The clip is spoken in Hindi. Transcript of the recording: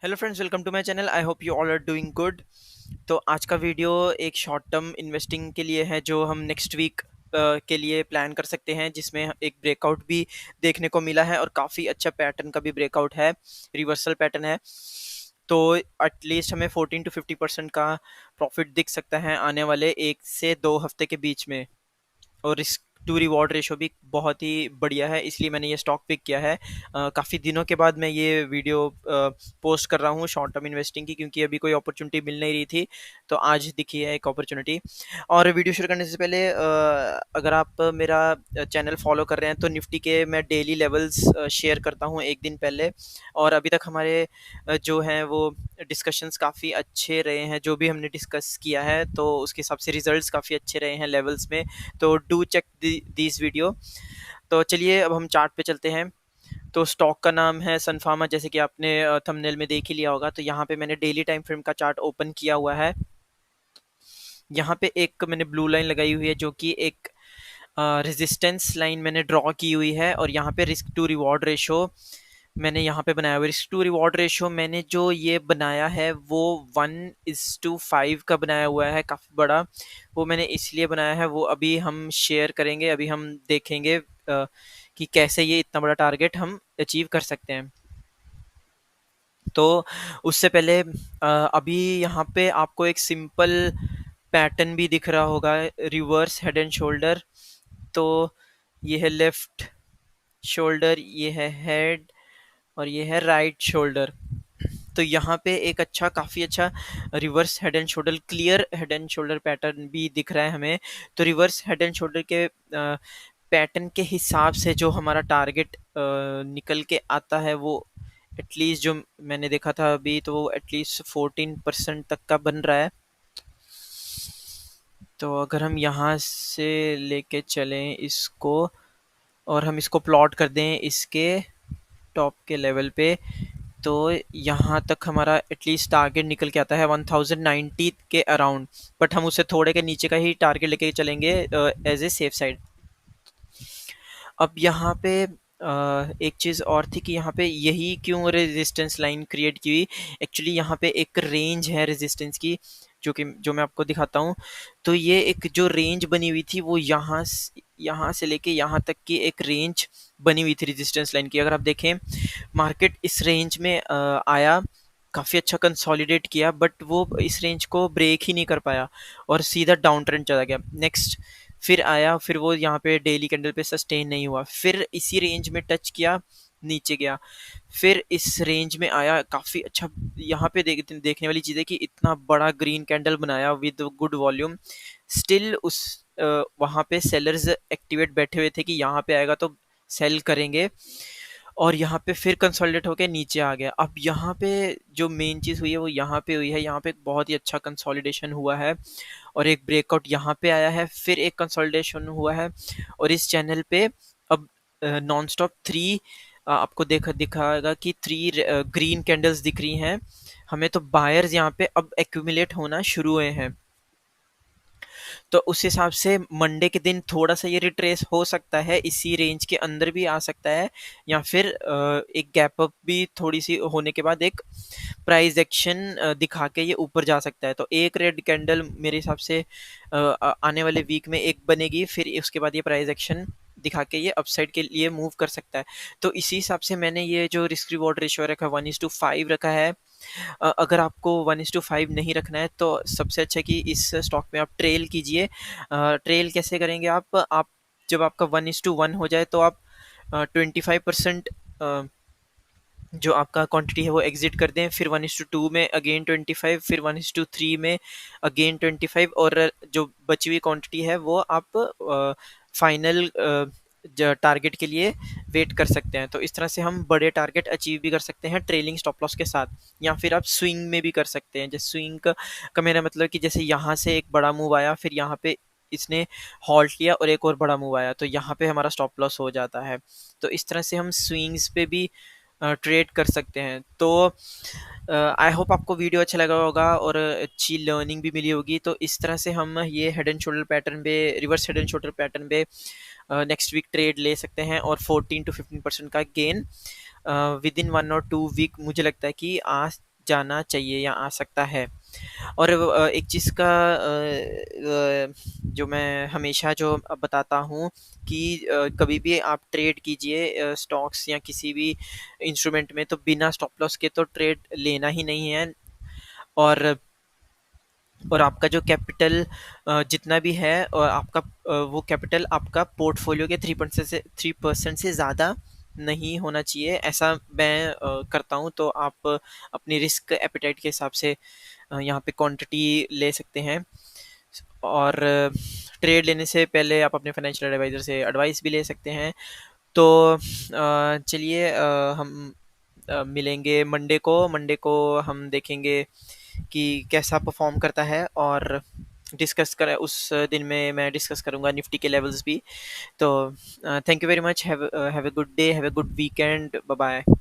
Hello friends, welcome to my channel. I hope you all are doing good. तो आज का वीडियो एक शॉर्ट टर्म इन्वेस्टिंग के लिए है जो हम नेक्स्ट वीक के लिए प्लान कर सकते हैं, जिसमें एक ब्रेकआउट भी देखने को मिला है और काफ़ी अच्छा पैटर्न का भी ब्रेकआउट है, रिवर्सल पैटर्न है। तो एटलीस्ट हमें 14 to 50% का प्रॉफिट दिख सकता है आने वाले 1 से 2 हफ्ते के बीच में। और रिस्क टू रिवॉर्ड रेशो भी बहुत ही बढ़िया है, इसलिए मैंने ये स्टॉक पिक किया है। काफ़ी दिनों के बाद मैं ये वीडियो पोस्ट कर रहा हूँ शॉर्ट टर्म इन्वेस्टिंग की, क्योंकि अभी कोई अपॉर्चुनिटी मिल नहीं रही थी, तो आज दिखी है एक अपॉर्चुनिटी। और वीडियो शुरू करने से पहले अगर आप मेरा चैनल फॉलो कर रहे हैं तो निफ्टी के मैं डेली लेवल्स शेयर करता हूँ एक दिन पहले। और अभी तक हमारे जो हैं वो डिस्कशंस काफ़ी अच्छे रहे हैं, जो भी हमने डिस्कस किया है तो उसके हिसाब से रिजल्ट्स काफ़ी अच्छे रहे हैं लेवल्स में। तो डू चेक दिस वीडियो। तो चलिए अब हम चार्ट पे चलते हैं। तो स्टॉक का नाम है सन फार्मा, जैसे कि आपने थंबनेल में देख ही लिया होगा। तो यहाँ पे मैंने डेली टाइम फ्रेम का चार्ट ओपन किया हुआ है। यहाँ पे एक मैंने ब्लू लाइन लगाई हुई है जो कि एक रेजिस्टेंस लाइन मैंने ड्रॉ की हुई है। और यहाँ पे रिस्क टू रिवॉर्ड रेशो मैंने यहाँ पे बनाया हुआ है। रिस्क टू रिवॉर्ड रेशो मैंने जो ये बनाया है वो 1:5 का बनाया हुआ है, काफ़ी बड़ा। वो मैंने इसलिए बनाया है, वो अभी हम शेयर करेंगे, अभी हम देखेंगे कि कैसे ये इतना बड़ा टारगेट हम अचीव कर सकते हैं। तो उससे पहले अभी यहाँ पे आपको एक सिंपल पैटर्न भी दिख रहा होगा, रिवर्स हेड एंड शोल्डर। तो ये है लेफ्ट शोल्डर, ये है हेड, और ये है राइट शोल्डर। तो यहाँ पे एक अच्छा, काफ़ी अच्छा reverse head and shoulder, clear head and shoulder pattern भी दिख रहा है हमें। तो रिवर्स हेड एंड शोल्डर के पैटर्न के हिसाब से जो हमारा टारगेट निकल के आता है वो एटलीस्ट, जो मैंने देखा था अभी, तो वो एटलीस्ट 14% तक का बन रहा है। तो अगर हम यहाँ से लेके चलें इसको और हम इसको प्लॉट कर दें इसके टॉप के लेवल पे, तो यहाँ तक हमारा एटलीस्ट टारगेट निकल के आता है 1090 के अराउंड। बट हम उससे थोड़े के नीचे का ही टारगेट लेके चलेंगे एज ए सेफ साइड। अब यहाँ पे एक चीज़ और थी कि यहाँ पे यही क्यों रेजिस्टेंस लाइन क्रिएट की हुई। एक्चुअली यहाँ पे एक रेंज है रेजिस्टेंस की, जो मैं आपको दिखाता हूँ। तो ये एक जो रेंज बनी हुई थी वो यहाँ से लेके यहाँ तक की एक रेंज बनी हुई थी रेजिस्टेंस लाइन की। अगर आप देखें, मार्केट इस रेंज में आया, काफ़ी अच्छा कंसोलिडेट किया, बट वो इस रेंज को ब्रेक ही नहीं कर पाया और सीधा डाउन ट्रेंड चला गया। नेक्स्ट फिर आया, फिर वो यहाँ पे डेली कैंडल पे सस्टेन नहीं हुआ, फिर इसी रेंज में टच किया, नीचे गया, फिर इस रेंज में आया, काफ़ी अच्छा। यहाँ पे देखने वाली चीज़ है कि इतना बड़ा ग्रीन कैंडल बनाया विद गुड वॉल्यूम। स्टिल उस वहाँ पे सेलर्स एक्टिवेट बैठे हुए थे कि यहाँ पे आएगा तो सेल करेंगे, और यहाँ पे फिर कंसोलिडेट होकर नीचे आ गया। अब यहाँ पे जो मेन चीज़ हुई है वो यहाँ पे हुई है, यहाँ पे बहुत ही अच्छा कंसोलिडेशन हुआ है और एक ब्रेकआउट यहाँ पे आया है, फिर एक कंसोलिडेशन हुआ है। और इस चैनल पे अब नॉन स्टॉप 3 आपको दिखाएगा कि 3 ग्रीन कैंडल्स दिख रही हैं हमें। तो बायर्स यहाँ पे अब एक्यूमुलेट होना शुरू हुए हैं। तो उस हिसाब से मंडे के दिन थोड़ा सा ये रिट्रेस हो सकता है, इसी रेंज के अंदर भी आ सकता है, या फिर एक गैप अप भी थोड़ी सी होने के बाद एक प्राइस एक्शन दिखा के ये ऊपर जा सकता है। तो एक रेड कैंडल मेरे हिसाब से आने वाले वीक में एक बनेगी, फिर उसके बाद ये प्राइस एक्शन दिखा के ये अपसाइड के लिए मूव कर सकता है। तो इसी हिसाब से मैंने ये जो रिस्क रिवॉर्ड रेशियो रखा है 1:5 रखा है। अगर आपको 1:5 नहीं रखना है तो सबसे अच्छा कि इस स्टॉक में आप ट्रेल कीजिए। ट्रेल कैसे करेंगे आप जब आपका 1:1 हो जाए तो आप 25% जो आपका क्वांटिटी है वो एग्जिट कर दें, फिर 1:2 में अगेन 25, फिर 1:3 में अगेन 25, और जो बची हुई क्वांटिटी है वो आप फाइनल टारगेट के लिए वेट कर सकते हैं। तो इस तरह से हम बड़े टारगेट अचीव भी कर सकते हैं ट्रेलिंग स्टॉप लॉस के साथ, या फिर आप स्विंग में भी कर सकते हैं। जैसे स्विंग का मेरा मतलब कि जैसे यहाँ से एक बड़ा मूव आया, फिर यहाँ पे इसने हॉल्ट लिया और एक और बड़ा मूव आया, तो यहाँ पे हमारा स्टॉप लॉस हो जाता है। तो इस तरह से हम स्विंग्स पे भी ट्रेड कर सकते हैं। तो आई होप आपको वीडियो अच्छा लगा होगा और अच्छी लर्निंग भी मिली होगी। तो इस तरह से हम ये हेड एंड शोल्डर पैटर्न पे, reverse head and shoulder pattern पे नेक्स्ट वीक ट्रेड ले सकते हैं, और 14 to 15% का gain within 1 or 2 week मुझे लगता है कि आ जाना चाहिए या आ सकता है। और एक चीज़ का जो मैं हमेशा जो बताता हूँ कि कभी भी आप ट्रेड कीजिए स्टॉक्स या किसी भी इंस्ट्रूमेंट में, तो बिना स्टॉप लॉस के तो ट्रेड लेना ही नहीं है। और आपका जो कैपिटल जितना भी है, और आपका वो कैपिटल आपका पोर्टफोलियो के 3% से ज़्यादा नहीं होना चाहिए। ऐसा मैं करता हूँ। तो आप अपनी रिस्क एपेटाइट के हिसाब से यहाँ पे क्वांटिटी ले सकते हैं। और ट्रेड लेने से पहले आप अपने फाइनेंशियल एडवाइज़र से एडवाइस भी ले सकते हैं। तो चलिए हम मिलेंगे मंडे को हम देखेंगे कि कैसा परफॉर्म करता है, और डिस्कस करें उस दिन में मैं डिस्कस करूंगा निफ्टी के लेवल्स भी। तो thank you very much, have a good day, have a good weekend, bye bye.